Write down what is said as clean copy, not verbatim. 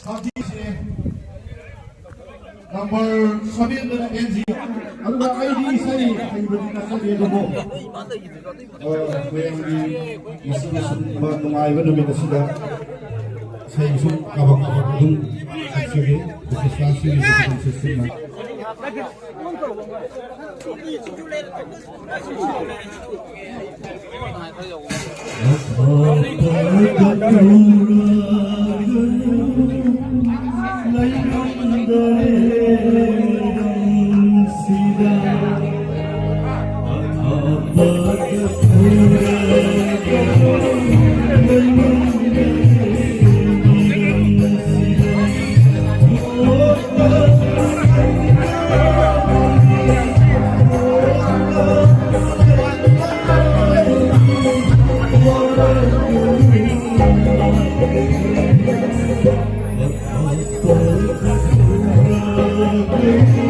Number 7 na NG. Ang ID sa ni ay berdasarkan dia demo. Yang di masih mengayu demi sudah saya isu kabak-kabak dulu actually prestasi di sistem. Thank you.